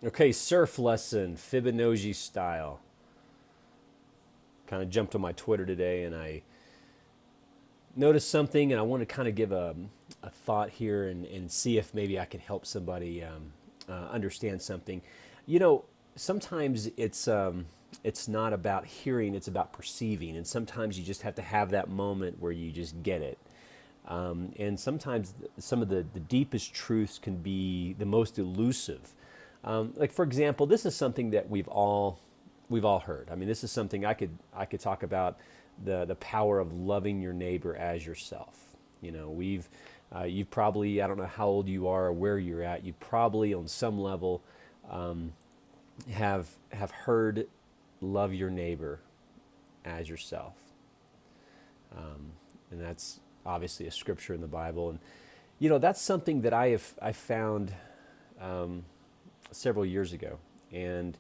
Okay, surf lesson, Fibonacci style. Kind of jumped on my Twitter today and I noticed something, and I want to kind of give a thought here and see if maybe I can help somebody understand something. You know, sometimes it's not about hearing, it's about perceiving. And sometimes you just have to have that moment where you just get it. And sometimes some of the deepest truths can be the most elusive. Like for example, this is something that we've all heard. I mean, this is something I could talk about the power of loving your neighbor as yourself. You know, you've probably, I don't know how old you are or where you're at. You probably on some level have heard love your neighbor as yourself, and that's obviously a scripture in the Bible. And you know, that's something that I found several years ago. And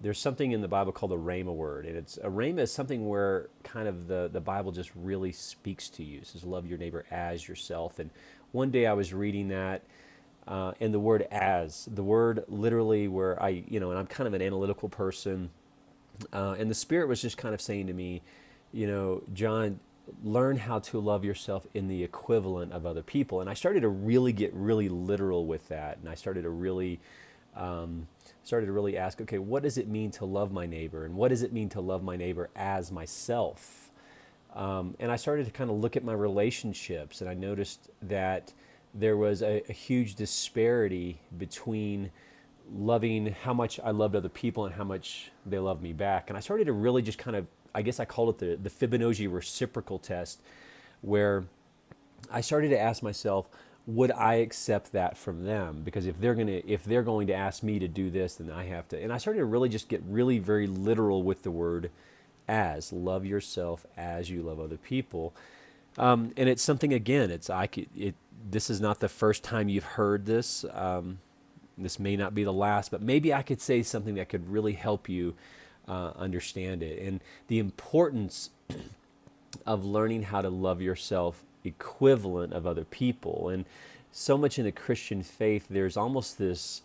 there's something in the Bible called the Rhema word. And it's a Rhema is something where kind of the Bible just really speaks to you. It says, love your neighbor as yourself. And one day I was reading that, and the word as, the word literally where and I'm kind of an analytical person. And the Spirit was just kind of saying to me, John, learn how to love yourself in the equivalent of other people. And I started to really get really literal with that. And I started to really ask, okay, what does it mean to love my neighbor? And what does it mean to love my neighbor as myself? And I started to kind of look at my relationships, and I noticed that there was a huge disparity between loving how much I loved other people and how much they loved me back. And I started to really just kind of, I guess I called it the Fibonacci reciprocal test, where I started to ask myself, would I accept that from them? Because if they're going to ask me to do this, then I have to. And I started to really just get really very literal with the word as. Love yourself as you love other people. And it's something, again, this is not the first time you've heard this. This may not be the last, but maybe I could say something that could really help you understand it. And the importance of learning how to love yourself equivalent of other people. And so much in the Christian faith, there's almost this,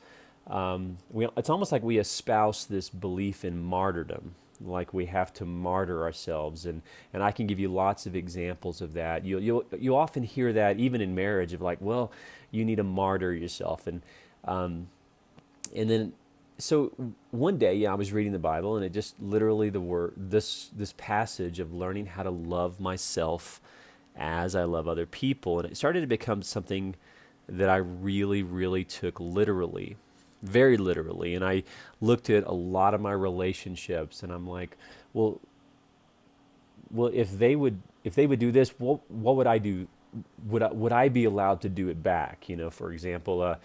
it's almost like we espouse this belief in martyrdom, like we have to martyr ourselves. And I can give you lots of examples of that. You often hear that even in marriage, of like, well, you need to martyr yourself. And then, so one day, I was reading the Bible, and it just literally this passage of learning how to love myself as I love other people, and it started to become something that I really, really took literally, very literally. And I looked at a lot of my relationships, and I'm like, well, if they would do this, what would I do? Would I be allowed to do it back? For example,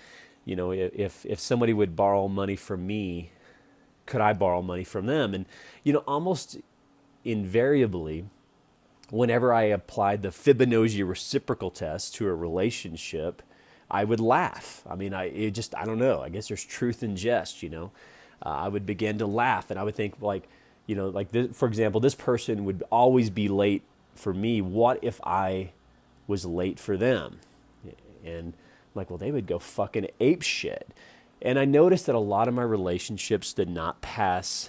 if somebody would borrow money from me, could I borrow money from them? And almost invariably, whenever I applied the Fibonacci reciprocal test to a relationship, I would laugh. I mean, I don't know. I guess there's truth in jest. I would begin to laugh, and I would think like this, for example, this person would always be late for me. What if I was late for them? And I'm like, well, they would go fucking ape shit. And I noticed that a lot of my relationships did not pass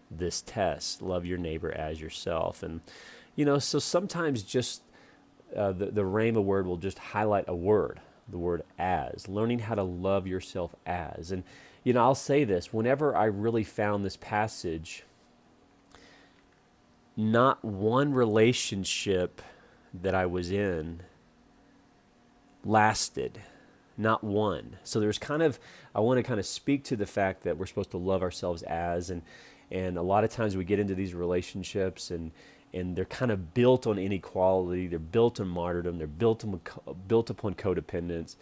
this test. Love your neighbor as yourself. And so sometimes just the Rhema word will just highlight a word, the word as, learning how to love yourself as. And I'll say this, whenever I really found this passage, not one relationship that I was in lasted. Not one. So there's I want to kind of speak to the fact that we're supposed to love ourselves as, and a lot of times we get into these relationships, and they're kind of built on inequality, they're built on martyrdom, they're built upon codependence.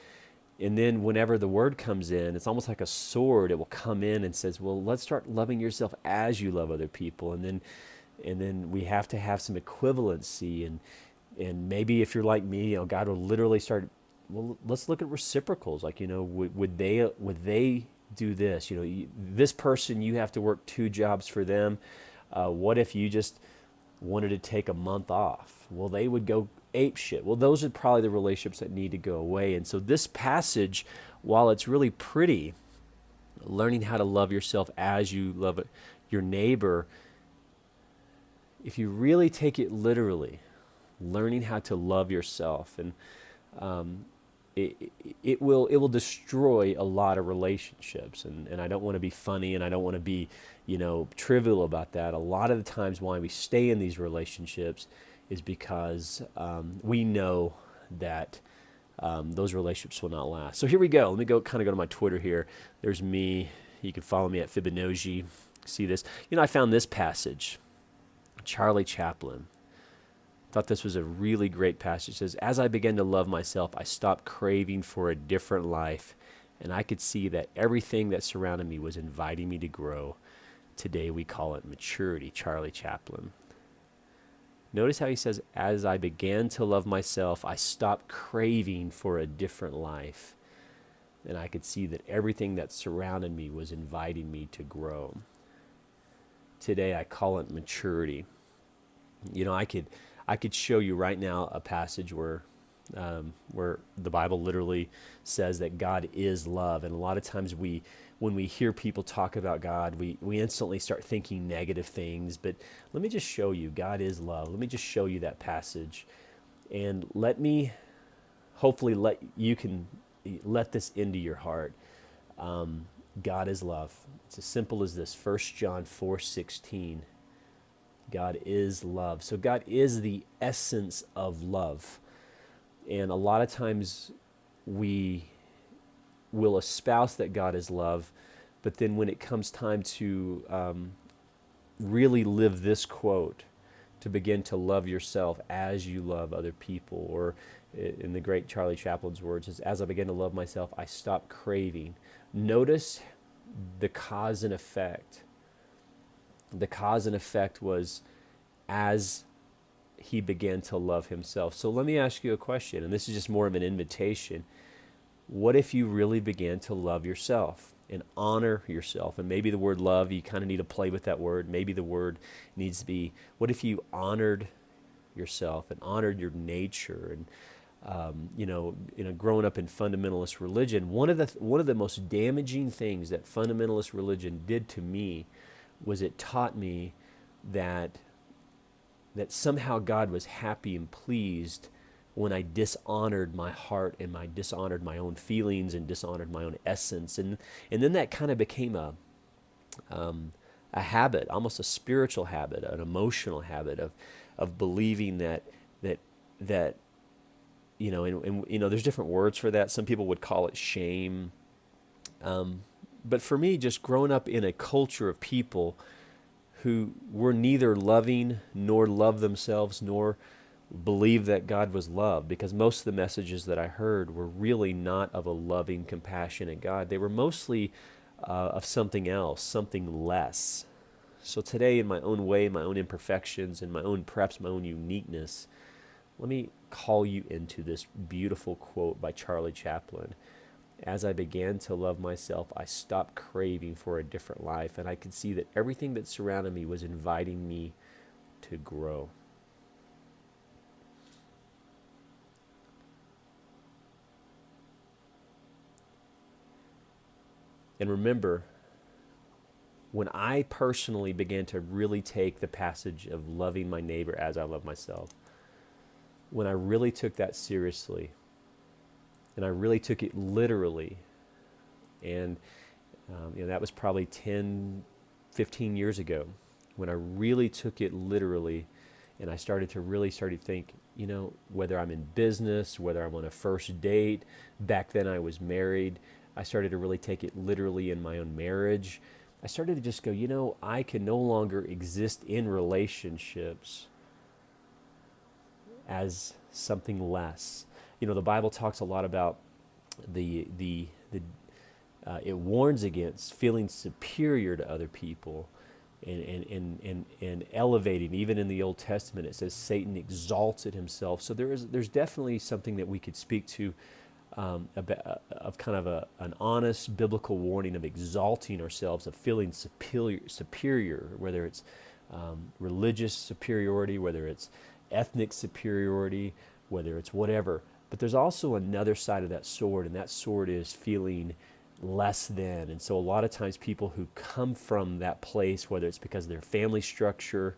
And then whenever the word comes in, it's almost like a sword. It will come in and says, well, let's start loving yourself as you love other people. And then we have to have some equivalency. And maybe if you're like me, God will literally start, well, let's look at reciprocals. Like, would they do this? This person, you have to work 2 jobs for them. What if you just wanted to take a month off? Well, they would go ape shit. Well, those are probably the relationships that need to go away. And so this passage, while it's really pretty, learning how to love yourself as you love your neighbor, if you really take it literally, learning how to love yourself, and um, it will destroy a lot of relationships. And I don't want to be funny, and I don't want to be, trivial about that. A lot of the times why we stay in these relationships is because we know that those relationships will not last. So here we go. Let me kind of go to my Twitter here. There's me. You can follow me at Fibonojji. See this? I found this passage. Charlie Chaplin. Thought this was a really great passage. It says, as I began to love myself, I stopped craving for a different life, and I could see that everything that surrounded me was inviting me to grow. Today we call it maturity. Charlie Chaplin. Notice how he says, as I began to love myself, I stopped craving for a different life, and I could see that everything that surrounded me was inviting me to grow. Today I call it maturity. I could show you right now a passage where the Bible literally says that God is love. And a lot of times when we hear people talk about God, we instantly start thinking negative things. But let me just show you, God is love. Let me just show you that passage. And hopefully you can let this into your heart. God is love. It's as simple as this, 1 John 4:16. God is love. So God is the essence of love. And a lot of times we will espouse that God is love, but then when it comes time to really live this quote, to begin to love yourself as you love other people, or in the great Charlie Chaplin's words, is as I begin to love myself, I stop craving. Notice the cause and effect. The cause and effect was as he began to love himself. So let me ask you a question, and this is just more of an invitation. What if you really began to love yourself and honor yourself? And maybe the word love, you kind of need to play with that word. Maybe the word needs to be, what if you honored yourself and honored your nature? And growing up in fundamentalist religion, one of the most damaging things that fundamentalist religion did to me was it taught me that somehow God was happy and pleased when I dishonored my heart and I dishonored my own feelings and dishonored my own essence. And then that kind of became a habit, almost a spiritual habit, an emotional habit of believing that there's different words for that. Some people would call it shame. But for me, just growing up in a culture of people who were neither loving nor loved themselves nor believed that God was love, because most of the messages that I heard were really not of a loving, compassionate God. They were mostly of something else, something less. So today, in my own way, my own imperfections, and perhaps my own uniqueness, let me call you into this beautiful quote by Charlie Chaplin. As I began to love myself, I stopped craving for a different life, and I could see that everything that surrounded me was inviting me to grow. And remember, when I personally began to really take the passage of loving my neighbor as I love myself, when I really took that seriously, and I really took it literally, and that was probably 10, 15 years ago, when I really took it literally, and I started to think, whether I'm in business, whether I'm on a first date, back then I was married, I started to really take it literally in my own marriage. I started to just go, I can no longer exist in relationships as something less. The Bible talks a lot about it warns against feeling superior to other people and elevating. Even in the Old Testament, it says Satan exalted himself. So there's definitely something that we could speak to of kind of an honest biblical warning of exalting ourselves, of feeling superior, whether it's religious superiority, whether it's ethnic superiority, whether it's whatever. But there's also another side of that sword, and that sword is feeling less than. And so a lot of times people who come from that place, whether it's because of their family structure,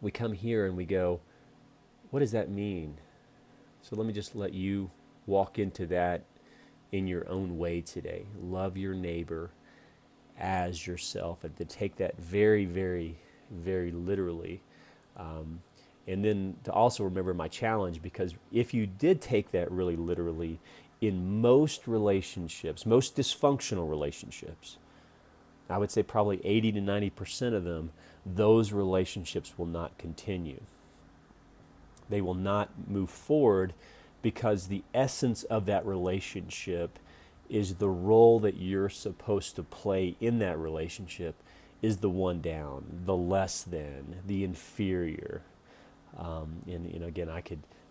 we come here and we go, what does that mean? So let me just let you walk into that in your own way today. Love your neighbor as yourself, and to take that very, very, very literally. And then to also remember my challenge, because if you did take that really literally, in most relationships, most dysfunctional relationships, I would say probably 80 to 90% of them, those relationships will not continue. They will not move forward because the essence of that relationship is the role that you're supposed to play in that relationship is the one down, the less than, the inferior. And again, I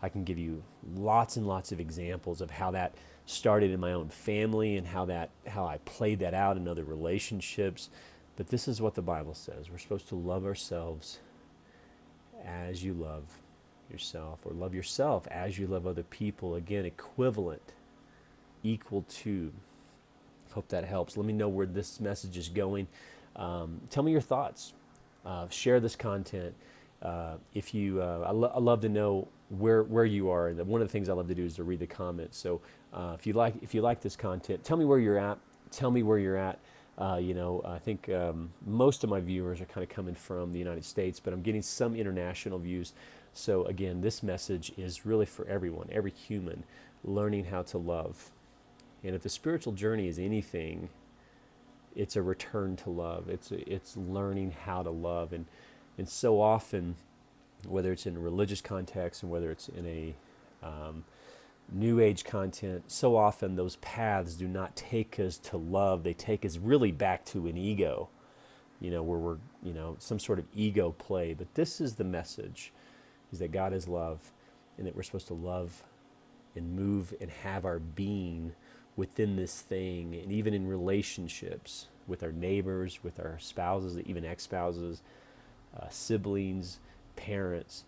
can give you lots and lots of examples of how that started in my own family and how I played that out in other relationships. But this is what the Bible says. We're supposed to love ourselves as you love yourself, or love yourself as you love other people. Again, equivalent, equal to. Hope that helps. Let me know where this message is going. Tell me your thoughts. Share this content. If you, I love to know where you are. And one of the things I love to do is to read the comments. So if you like this content, tell me where you're at. Tell me where you're at. I think most of my viewers are kind of coming from the United States, but I'm getting some international views. So again, this message is really for everyone, every human, learning how to love. And if the spiritual journey is anything, it's a return to love. It's learning how to love. And so often, whether it's in a religious context and whether it's in a New Age content, so often those paths do not take us to love. They take us really back to an ego, where we're, some sort of ego play. But this is the message, is that God is love, and that we're supposed to love and move and have our being within this thing, and even in relationships with our neighbors, with our spouses, even ex-spouses, siblings, parents,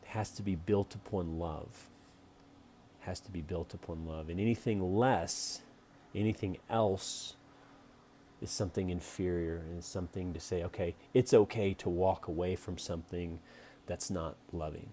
has to be built upon love. Has to be built upon love. And anything less, anything else, is something inferior, and is something to say, okay, it's okay to walk away from something that's not loving.